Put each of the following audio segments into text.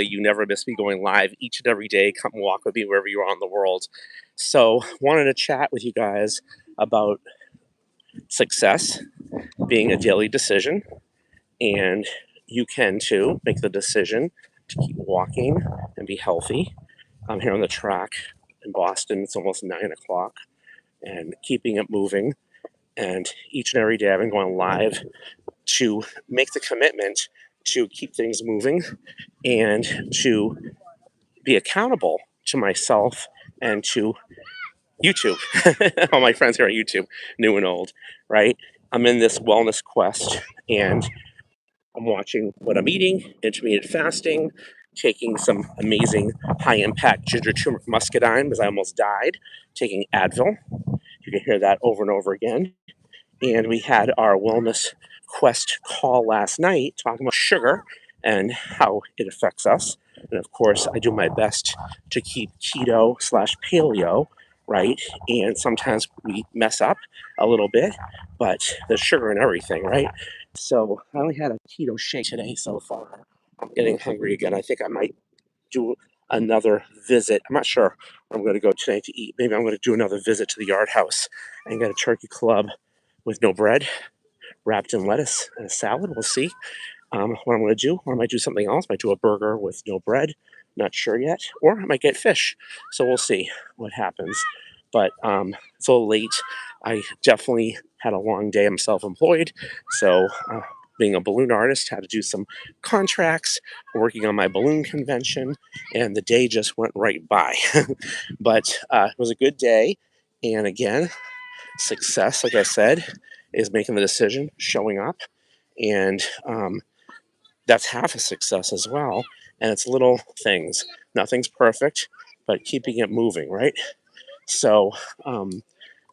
you never miss me going live each and every day. Come walk with me wherever you are in the world. So wanted to chat with you guys about success being a daily decision, and you can too make the decision to keep walking and be healthy. I'm here on the track in Boston. It's almost 9 o'clock, and keeping it moving. And each and every day I've been going live to make the commitment to keep things moving and to be accountable to myself and to YouTube. All my friends here on YouTube, new and old, right? I'm in this wellness quest, and I'm watching what I'm eating, intermittent fasting, taking some amazing high impact ginger turmeric muscadine because I almost died, taking Advil. You can hear that over and over again. And we had our wellness quest call last night talking about sugar and how it affects us. And of course, I do my best to keep keto slash paleo, right? And sometimes we mess up a little bit, but there's sugar in everything, right? So I only had a keto shake today so far. I'm getting hungry again. I think I might do another visit. I'm not sure where I'm going to go tonight to eat. Maybe I'm going to do another visit to the Yard House and get a turkey club with no bread, wrapped in lettuce and a salad. We'll see what I'm going to do. Or I might do something else. I might do a burger with no bread. Not sure yet. Or I might get fish. So we'll see what happens. But it's a little late. I definitely had a long day. I'm self-employed. So being a balloon artist, had to do some contracts, working on my balloon convention, and the day just went right by. But it was a good day. And again, success, like I said, is making the decision, showing up, and that's half a success as well. And it's little things. Nothing's perfect, but keeping it moving, right? So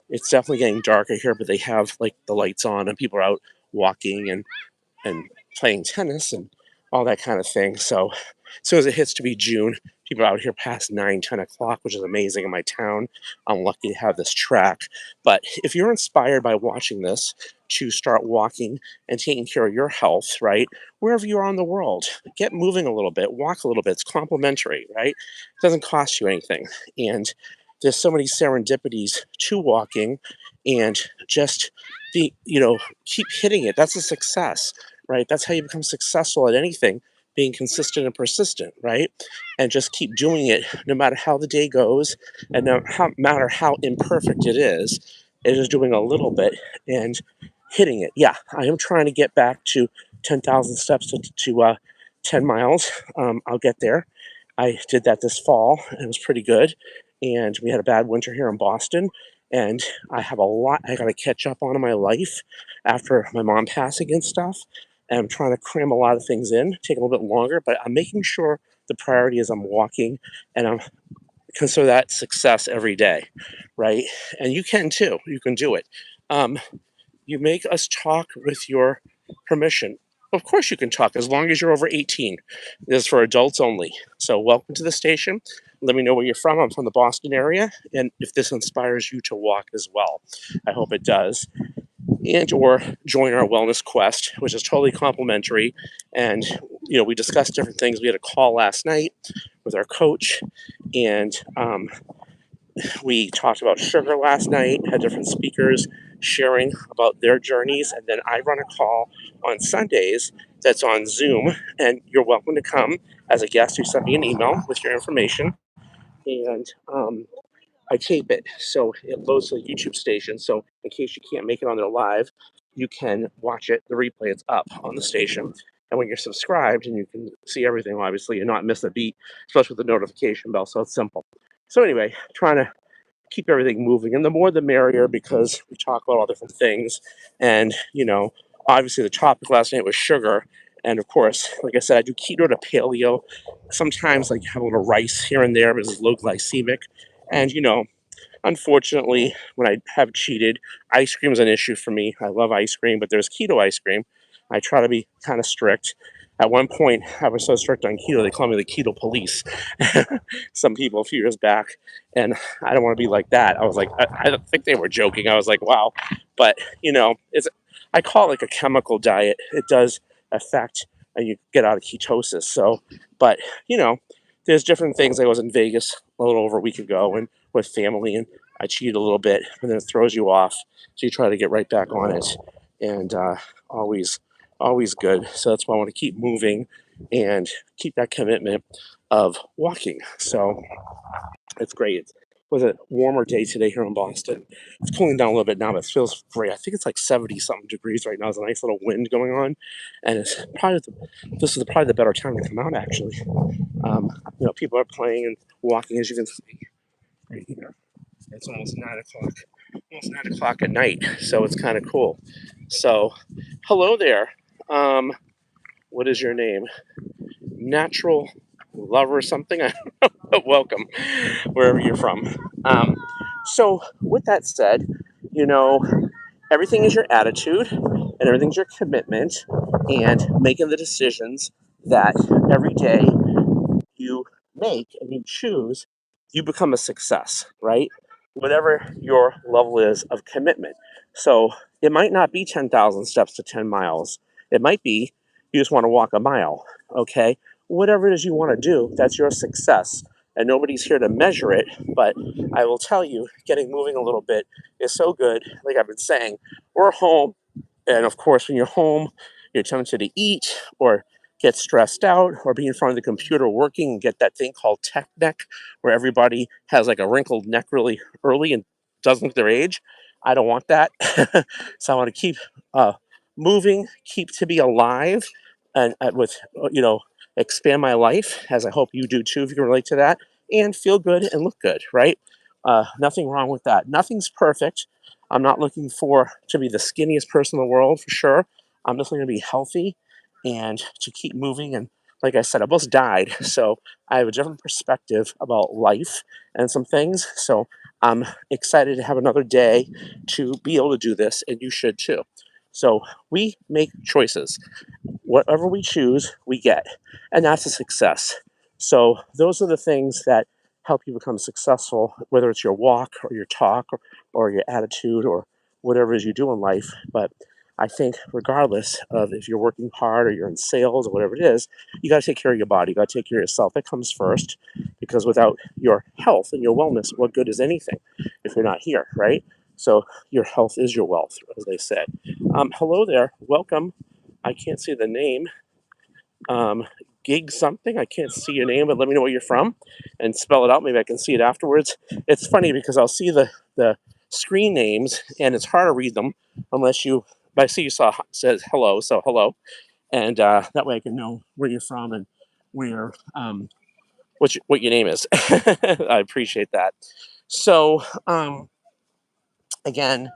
it's definitely getting darker here, but they have like the lights on, and people are out walking and playing tennis and all that kind of thing. So as soon as it hits to be June, people are out here past 9, 10 o'clock, which is amazing in my town. I'm lucky to have this track. But if you're inspired by watching this to start walking and taking care of your health, right, wherever you are in the world, get moving a little bit, walk a little bit. It's complimentary, right? It doesn't cost you anything. And there's so many serendipities to walking, and just keep hitting it. That's a success, right? That's how you become successful at anything, being consistent and persistent, right? And just keep doing it no matter how the day goes, and no matter how imperfect it is doing a little bit and hitting it. Yeah, I am trying to get back to 10,000 steps to 10 miles. I'll get there. I did that this fall, and it was pretty good. And we had a bad winter here in Boston, and I have a lot I got to catch up on in my life after my mom passing and stuff. And I'm trying to cram a lot of things in, take a little bit longer, but I'm making sure the priority is I'm walking, and I'm consider that success every day, right? And you can too. You can do it. You make us talk with your permission. Of course, you can talk as long as you're over 18. This is for adults only. So, welcome to the station. Let me know where you're from. I'm from the Boston area, and if this inspires you to walk as well, I hope it does. And or join our wellness quest, which is totally complimentary. And we discussed different things. We had a call last night with our coach, and we talked about sugar last night. Had different speakers sharing about their journeys, and then I run a call on Sundays that's on Zoom, and you're welcome to come as a guest. You send me an email with your information, and I tape it, so it loads to the YouTube station. So in case you can't make it on there live, you can watch it. The replay is up on the station. And when you're subscribed, and you can see everything, obviously, and not miss a beat, especially with the notification bell. So it's simple. So anyway, trying to keep everything moving. And the more the merrier, because we talk about all different things. And, obviously the topic last night was sugar. And of course, like I said, I do keto to paleo. Sometimes like have a little rice here and there because it's low glycemic. And, unfortunately, when I have cheated, ice cream is an issue for me. I love ice cream, but there's keto ice cream. I try to be kind of strict. At one point, I was so strict on keto, they called me the keto police. Some people a few years back, and I don't want to be like that. I was like, I don't think they were joking. I was like, wow. But, I call it like a chemical diet. It does affect and you get out of ketosis. So, but there's different things. I was in Vegas a little over a week ago and with family, and I cheated a little bit, and then it throws you off. So you try to get right back on it, and always, always good. So that's why I want to keep moving and keep that commitment of walking. So it's great. It was a warmer day today here in Boston. It's cooling down a little bit now, but it feels great. I think it's like 70 something degrees right now. There's a nice little wind going on, and this is probably the better time to come out actually. People are playing and walking, as you can see right here. It's almost 9 o'clock at night, so it's kind of cool. So, hello there. What is your name? Natural lover or something? Welcome, wherever you're from. So, with that said, you know, everything is your attitude and everything's your commitment and making the decisions that every day you make and you choose, you become a success, right? Whatever your level is of commitment. So it might not be 10,000 steps to 10 miles. It might be you just want to walk a mile, okay? Whatever it is you want to do, that's your success. And nobody's here to measure it, but I will tell you, getting moving a little bit is so good. Like I've been saying, we're home. And of course, when you're home, you're tempted to eat or get stressed out or be in front of the computer working and get that thing called tech neck, where everybody has like a wrinkled neck really early and doesn't look their age. I don't want that. So I want to keep moving, keep to be alive, and with, expand my life, as I hope you do too, if you can relate to that, and feel good and look good, right? Nothing wrong with that. Nothing's perfect. I'm not looking to be the skinniest person in the world for sure. I'm just looking to be healthy and to keep moving. And like I said, I almost died. So I have a different perspective about life and some things. So I'm excited to have another day to be able to do this, and you should too. So we make choices. Whatever we choose, we get. And that's a success. So those are the things that help you become successful, whether it's your walk or your talk or your attitude or whatever it is you do in life. But I think regardless of if you're working hard or you're in sales or whatever it is, you got to take care of your body. You got to take care of yourself. That comes first, because without your health and your wellness, what good is anything if you're not here, right? So your health is your wealth, as they said. Hello there. Welcome. I can't see the name. Gig something. I can't see your name, but let me know where you're from and spell it out. Maybe I can see it afterwards. It's funny because I'll see the screen names and it's hard to read them unless you. I see you says hello, so hello, and that way I can know where you're from and where what your name is. I appreciate that. So again,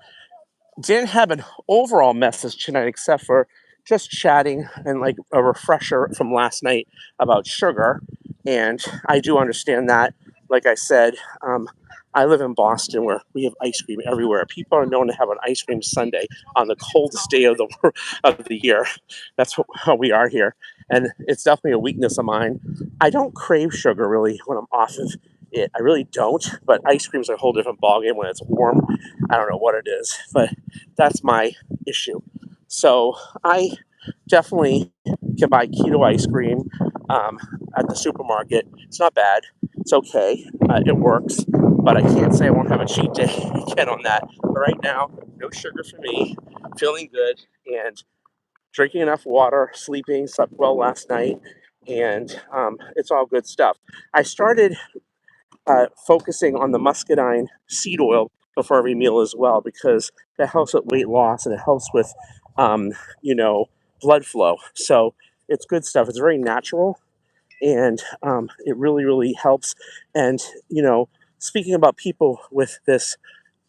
didn't have an overall message tonight except for just chatting and like a refresher from last night about sugar. And I do understand that. Like I said, I live in Boston where we have ice cream everywhere. People are known to have an ice cream sundae on the coldest day of the year. That's how we are here, and it's definitely a weakness of mine. I don't crave sugar really when I'm off of it. I really don't. But ice cream's a whole different ballgame when it's warm. I don't know what it is, but that's my issue. So I definitely can buy keto ice cream at the supermarket. It's not bad. It's okay. It works. But I can't say I won't have a cheat day again on that. But right now, no sugar for me. Feeling good and drinking enough water, slept well last night, and it's all good stuff. I started focusing on the muscadine seed oil before every meal as well, because that helps with weight loss and it helps with, um, you know, blood flow. So it's good stuff. It's very natural, and it really, really helps. And, speaking about people with this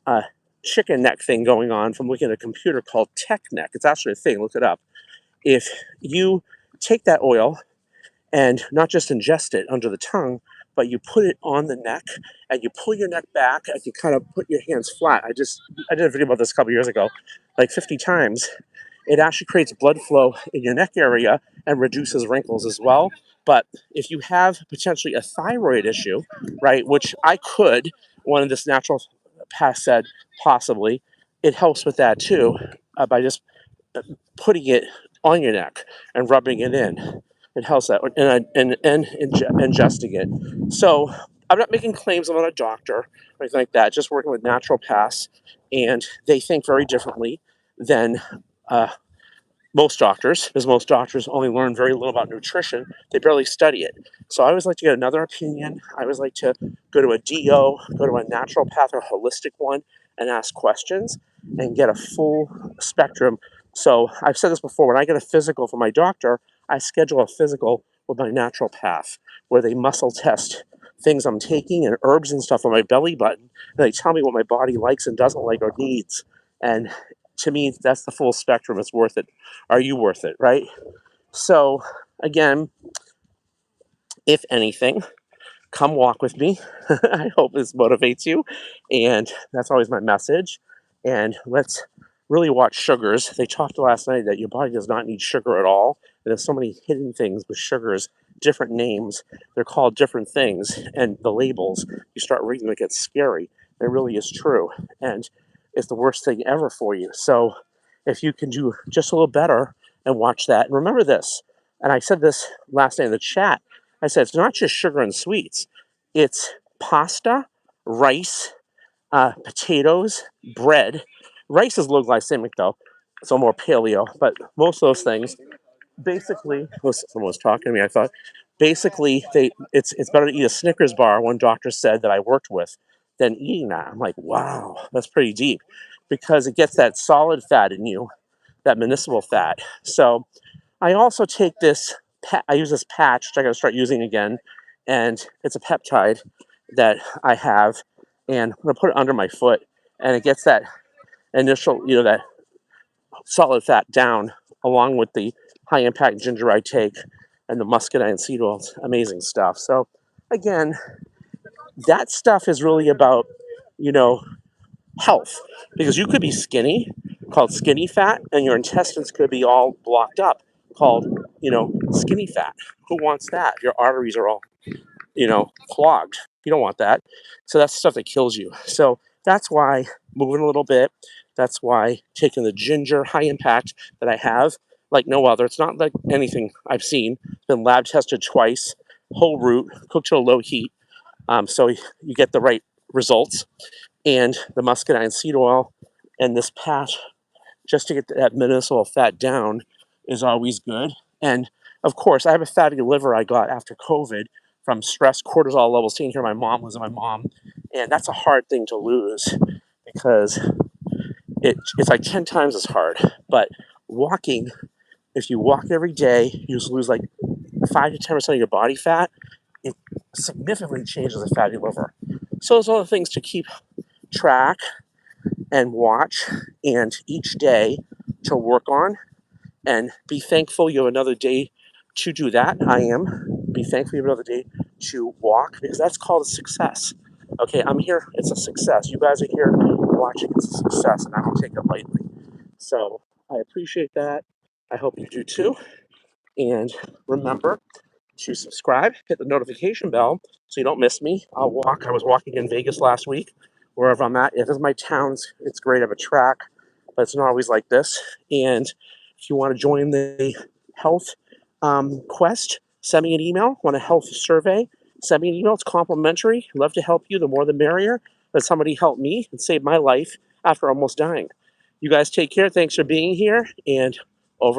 uh, chicken neck thing going on from looking at a computer called tech neck, it's actually a thing, look it up. If you take that oil and not just ingest it under the tongue, but you put it on the neck and you pull your neck back and you kind of put your hands flat. I did a video about this a couple years ago, like 50 times. It actually creates blood flow in your neck area and reduces wrinkles as well. But if you have potentially a thyroid issue, right, which I could, one of this natural past said possibly, it helps with that too by just putting it on your neck and rubbing it in. It helps that, and ingesting it. So I'm not making claims. I'm not a doctor or anything like that. Just working with naturopaths, and they think very differently than uh, most doctors, because most doctors only learn very little about nutrition. They barely study it. So I always like to get another opinion. I always like to go to a DO, go to a naturopath or holistic one, and ask questions and get a full spectrum. So I've said this before, when I get a physical from my doctor, I schedule a physical with my naturopath where they muscle test things I'm taking and herbs and stuff on my belly button. And they tell me what my body likes and doesn't like or needs. And to me, that's the full spectrum. It's worth it. Are you worth it, right? So, again, if anything, come walk with me. I hope this motivates you. And that's always my message. And let's really watch sugars. They talked last night that your body does not need sugar at all. There's so many hidden things with sugars, different names. They're called different things. And the labels, you start reading them, it gets scary. It really is true. And it's the worst thing ever for you. So if you can do just a little better and watch that. And remember this, and I said this last night in the chat, I said it's not just sugar and sweets. It's pasta, rice, potatoes, bread. Rice is low glycemic though, so more paleo. But most of those things, basically, someone was talking to me. I thought, basically, it's better to eat a Snickers bar. One doctor said that I worked with, than eating that. I'm like, wow, that's pretty deep, because it gets that solid fat in you, that municipal fat. So I also take this. I use this patch, which I got to start using again, and it's a peptide that I have, and I'm gonna put it under my foot, and it gets that initial, that solid fat down, along with the high impact ginger I take, and the muscadine and seed oils. Amazing stuff. So, again, that stuff is really about, health, because you could be skinny, called skinny fat, and your intestines could be all blocked up, called skinny fat. Who wants that? Your arteries are all clogged. You don't want that. So that's stuff that kills you. So that's why moving a little bit, that's why taking the ginger high impact that I have, like no other. It's not like anything I've seen. It's been lab tested twice, whole root, cooked to a low heat, so you get the right results. And the muscadine seed oil and this patch, just to get that medicinal fat down, is always good. And of course, I have a fatty liver I got after COVID from stress, cortisol levels. Taking care of my mom, losing my mom, and that's a hard thing to lose, because it's like 10 times as hard. But walking, if you walk every day, you lose like 5 to 10% of your body fat. It significantly changes a fatty liver. So those are the things to keep track and watch, and each day to work on, and be thankful you have another day to do that. I am. Be thankful you have another day to walk, because that's called a success. Okay, I'm here. It's a success. You guys are here watching. It's a success, and I don't take it lightly. So I appreciate that. I hope you do too. And remember to subscribe, hit the notification bell so you don't miss me. I'll walk. I was walking in Vegas last week, wherever I'm at. If it's my towns, it's great. I have a track, but it's not always like this. And if you want to join the health quest, send me an email. Want a health survey? Send me an email. It's complimentary. Love to help you. The more the merrier. Let somebody help me and save my life after almost dying. You guys take care. Thanks for being here, and